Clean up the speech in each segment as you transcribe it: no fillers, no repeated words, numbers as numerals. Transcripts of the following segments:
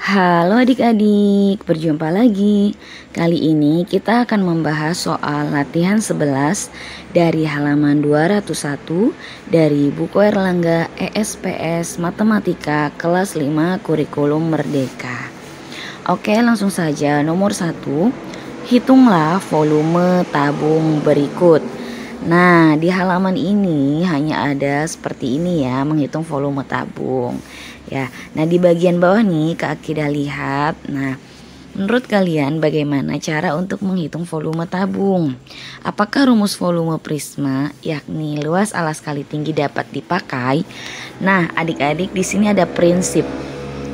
Halo adik-adik, berjumpa lagi. Kali ini kita akan membahas soal latihan 11 dari halaman 201 dari buku Erlangga ESPS Matematika kelas 5 Kurikulum Merdeka. Oke, langsung saja. Nomor 1, hitunglah volume tabung berikut. Nah, di halaman ini hanya ada seperti ini ya, menghitung volume tabung. Ya, nah di bagian bawah nih Kak Akidah lihat. Nah, menurut kalian bagaimana cara untuk menghitung volume tabung? Apakah rumus volume prisma, yakni luas alas kali tinggi dapat dipakai? Nah, adik-adik di sini ada prinsip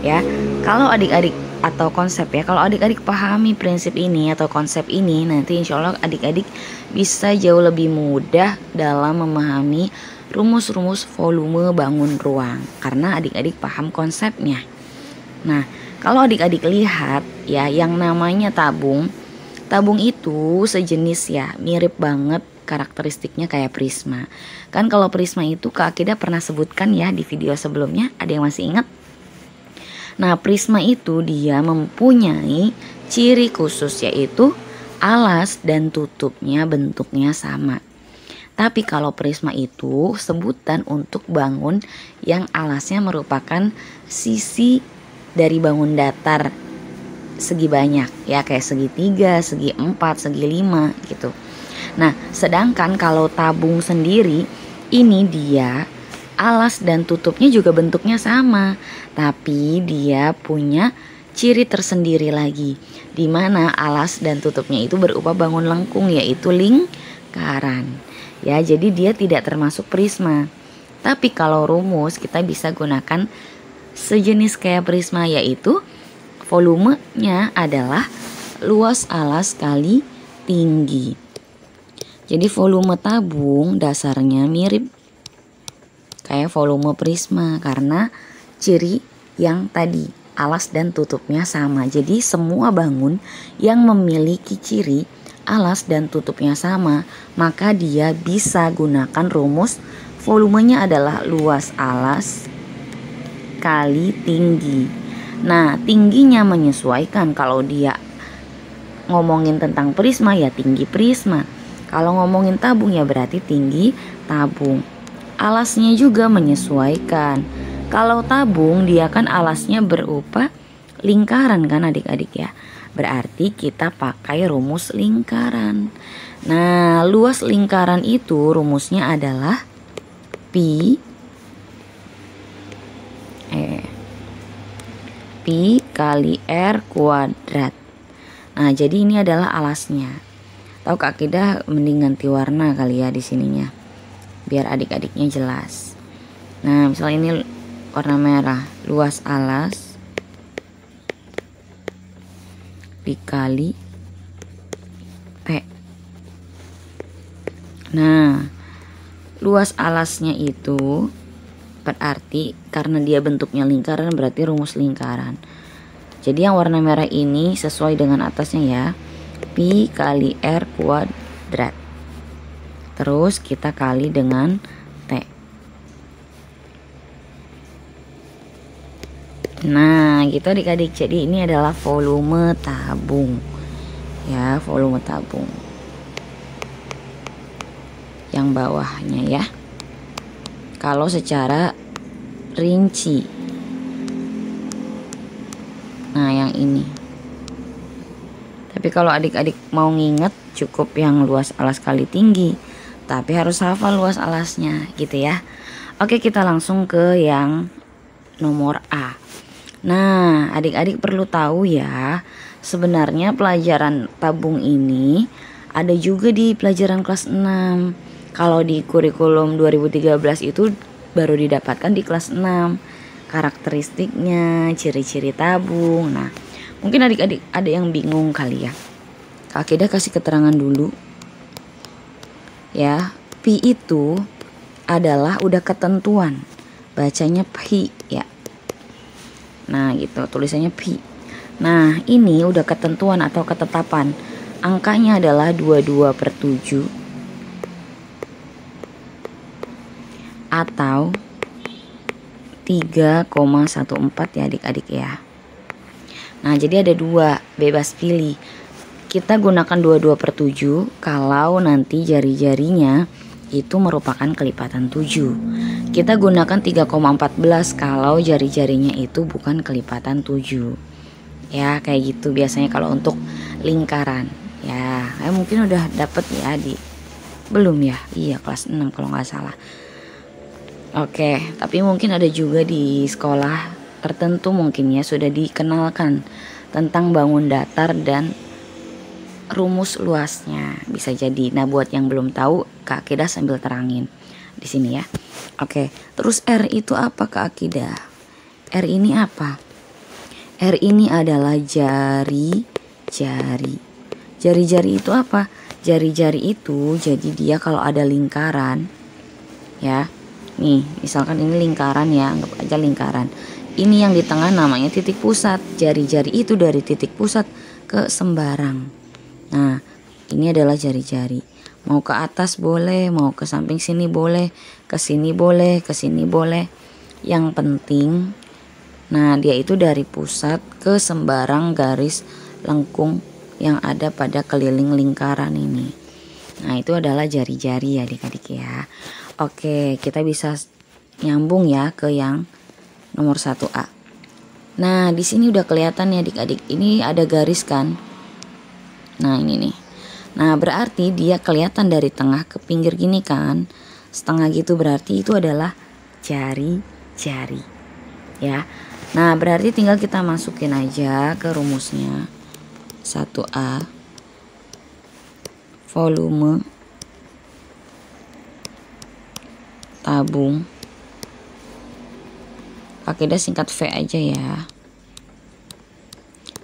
ya. Kalau adik-adik atau konsep ya, kalau adik-adik pahami prinsip ini atau konsep ini, nanti insya Allah adik-adik bisa jauh lebih mudah dalam memahami rumus-rumus volume bangun ruang karena adik-adik paham konsepnya. Nah, kalau adik-adik lihat ya, yang namanya tabung itu sejenis ya, mirip banget karakteristiknya kayak prisma. Kan kalau prisma itu Kak Akidah pernah sebutkan ya di video sebelumnya, ada yang masih ingat? Nah, prisma itu dia mempunyai ciri khusus yaitu alas dan tutupnya bentuknya sama. Tapi kalau prisma itu sebutan untuk bangun yang alasnya merupakan sisi dari bangun datar segi banyak ya, kayak segi 3, segi 4, segi 5 gitu. Nah, sedangkan kalau tabung sendiri ini dia alas dan tutupnya juga bentuknya sama, tapi dia punya ciri tersendiri lagi, di mana alas dan tutupnya itu berupa bangun lengkung yaitu lingkaran. Ya, jadi dia tidak termasuk prisma. Tapi kalau rumus kita bisa gunakan sejenis kayak prisma, yaitu volumenya adalah luas alas kali tinggi. Jadi volume tabung dasarnya mirip kayak volume prisma karena ciri yang tadi alas dan tutupnya sama. Jadi semua bangun yang memiliki ciri alas dan tutupnya sama, maka dia bisa gunakan rumus volumenya adalah luas alas kali tinggi. Nah, tingginya menyesuaikan. Kalau dia ngomongin tentang prisma ya tinggi prisma. Kalau ngomongin tabung ya berarti tinggi tabung. Alasnya juga menyesuaikan. Kalau tabung dia kan alasnya berupa lingkaran kan adik-adik ya. Berarti kita pakai rumus lingkaran. Nah, luas lingkaran itu rumusnya adalah pi kali R kuadrat. Nah, jadi ini adalah alasnya. Tahu Kak Akidah mending ganti warna kali ya di sininya, biar adik-adiknya jelas. Nah, misalnya ini warna merah, luas alas dikali T. Nah, luas alasnya itu berarti karena dia bentuknya lingkaran berarti rumus lingkaran. Jadi yang warna merah ini sesuai dengan atasnya ya, pi kali R kuadrat. Terus kita kali dengan T. Nah, gitu adik-adik. Jadi ini adalah volume tabung. Ya, volume tabung. Yang bawahnya ya. Kalau secara rinci. Nah, yang ini. Tapi kalau adik-adik mau nginget cukup yang luas alas kali tinggi. Tapi harus hafal luas alasnya gitu ya. Oke, kita langsung ke yang nomor A. Nah, adik-adik perlu tahu ya, sebenarnya pelajaran tabung ini ada juga di pelajaran kelas 6. Kalau di kurikulum 2013 itu baru didapatkan di kelas 6. Karakteristiknya, ciri-ciri tabung. Nah, mungkin adik-adik ada yang bingung kali ya. Kak Akidah kasih keterangan dulu. Ya, pi itu adalah udah ketentuan. Bacanya pi ya. Nah gitu, tulisannya pi. Nah ini udah ketentuan atau ketetapan. Angkanya adalah 22/7 atau 3,14 ya adik-adik ya. Nah, jadi ada dua, bebas pilih. Kita gunakan 22/7 kalau nanti jari-jarinya itu merupakan kelipatan 7. Kita gunakan 3,14 kalau jari-jarinya itu bukan kelipatan 7. Ya, kayak gitu biasanya kalau untuk lingkaran. Ya, mungkin udah dapet ya belum ya? Iya, kelas 6 kalau nggak salah. Oke, tapi mungkin ada juga di sekolah tertentu mungkin ya sudah dikenalkan tentang bangun datar dan rumus luasnya, bisa jadi. Nah, buat yang belum tahu, Kak Akidah sambil terangin di sini ya. Oke, terus R itu apa, Kak Akidah? R ini apa? R ini adalah jari-jari. Jari-jari itu apa? Jari-jari itu jadi dia kalau ada lingkaran ya. Nih, misalkan ini lingkaran ya, anggap aja lingkaran. Ini yang di tengah namanya titik pusat. Jari-jari itu dari titik pusat ke sembarang. Nah, ini adalah jari-jari. Mau ke atas boleh, mau ke samping sini boleh, ke sini boleh, ke sini boleh. Yang penting, nah dia itu dari pusat ke sembarang garis lengkung yang ada pada keliling lingkaran ini. Nah, itu adalah jari-jari ya adik-adik ya. Oke, kita bisa nyambung ya ke yang nomor 1A. Nah, di sini udah kelihatan ya adik-adik. Ini ada garis kan? Nah, ini nih. Nah, berarti dia kelihatan dari tengah ke pinggir gini kan. Setengah gitu berarti itu adalah jari-jari. Ya. Nah, berarti tinggal kita masukin aja ke rumusnya. 1A volume tabung. Akidah singkat V aja ya.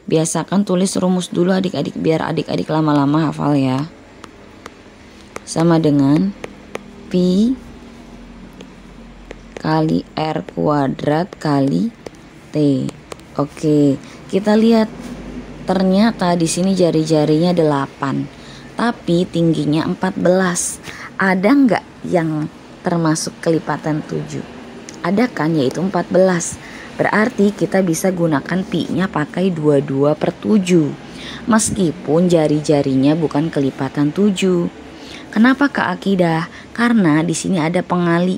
Biasakan tulis rumus dulu adik-adik biar adik-adik lama-lama hafal ya. Sama dengan Pi kali R kuadrat kali T. Oke, kita lihat ternyata di sini jari-jarinya 8, tapi tingginya 14. Ada nggak yang termasuk kelipatan 7? Ada kan, yaitu 14. Berarti kita bisa gunakan pi-nya pakai 22/7. Meskipun jari-jarinya bukan kelipatan 7. Kenapa Kak Akidah? Karena di sini ada pengali.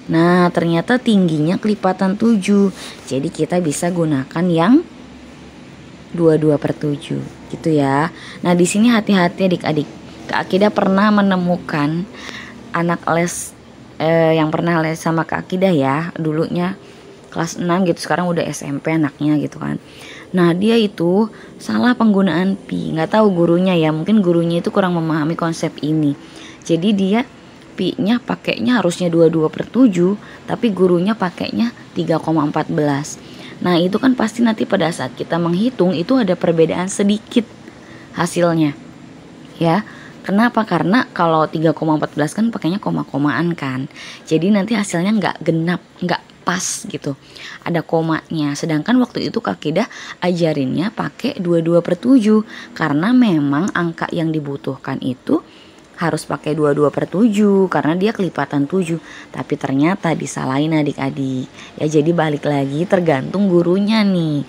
Nah, ternyata tingginya kelipatan 7. Jadi kita bisa gunakan yang 22/7 gitu ya. Nah, di sini hati-hati adik-adik. Kak Akidah pernah menemukan anak les yang pernah les sama Kak Akidah ya, dulunya kelas 6 gitu, sekarang udah SMP anaknya gitu kan. Nah, dia itu salah penggunaan pi, nggak tahu gurunya ya, mungkin gurunya itu kurang memahami konsep ini. Jadi dia pi-nya pakainya harusnya 22/7, tapi gurunya pakainya 3,14. Nah, itu kan pasti nanti pada saat kita menghitung itu ada perbedaan sedikit hasilnya. Ya. Kenapa? Karena kalau 3,14 kan pakainya koma-komaan kan. Jadi nanti hasilnya nggak genap, nggak pas gitu. Ada komanya. Sedangkan waktu itu Kak Akidah ajarinnya pakai 22/7 karena memang angka yang dibutuhkan itu harus pakai 22/7 karena dia kelipatan 7. Tapi ternyata disalahin adik-adik. Ya, jadi balik lagi tergantung gurunya nih.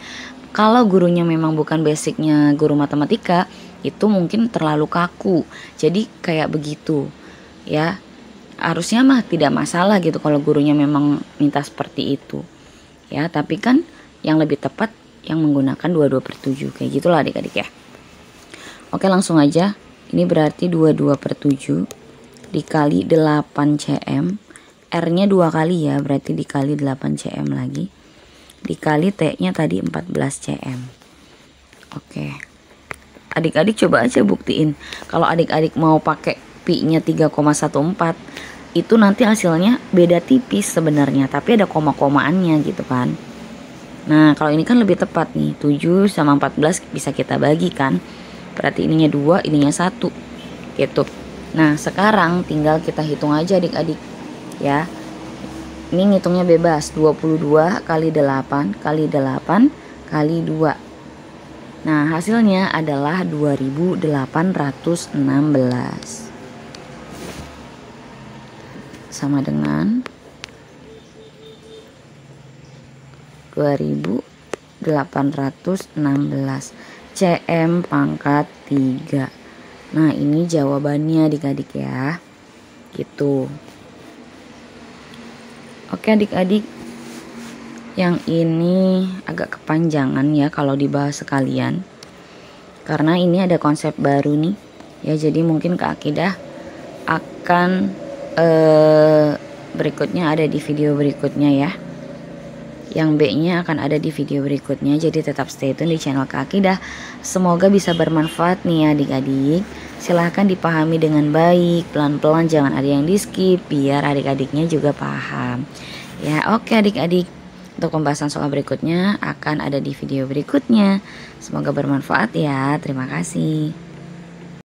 Kalau gurunya memang bukan basicnya guru matematika, itu mungkin terlalu kaku. Jadi kayak begitu ya. Harusnya mah tidak masalah gitu kalau gurunya memang minta seperti itu ya. Tapi kan yang lebih tepat yang menggunakan 22/7 kayak gitulah adik-adik ya. Oke, langsung aja. Ini berarti 22/7 dikali 8 cm. R nya 2 kali ya, berarti dikali 8 cm lagi, dikali T nya tadi 14 cm. Oke, adik-adik coba aja buktiin. Kalau adik-adik mau pakai pi nya 3,14, itu nanti hasilnya beda tipis sebenarnya, tapi ada koma-komaannya gitu kan. Nah, kalau ini kan lebih tepat nih, 7 sama 14 bisa kita bagi kan. Berarti ininya 2, ininya 1 gitu. Nah, sekarang tinggal kita hitung aja adik-adik ya. Ini ngitungnya bebas, 22 kali 8 kali 8 kali 2. Nah, hasilnya adalah 2816. Sama dengan 2816 816 cm pangkat 3. Nah ini jawabannya adik-adik ya, gitu. Oke adik-adik, yang ini agak kepanjangan ya kalau dibahas sekalian, karena ini ada konsep baru nih ya, jadi mungkin Kak Akidah akan berikutnya ada di video berikutnya ya. Yang B-nya akan ada di video berikutnya, jadi tetap stay tune di channel Kak Akidah. Semoga bisa bermanfaat nih adik-adik. Silahkan dipahami dengan baik, pelan-pelan, jangan ada yang di skip biar adik-adiknya juga paham. Ya oke adik-adik, untuk pembahasan soal berikutnya akan ada di video berikutnya. Semoga bermanfaat ya, terima kasih.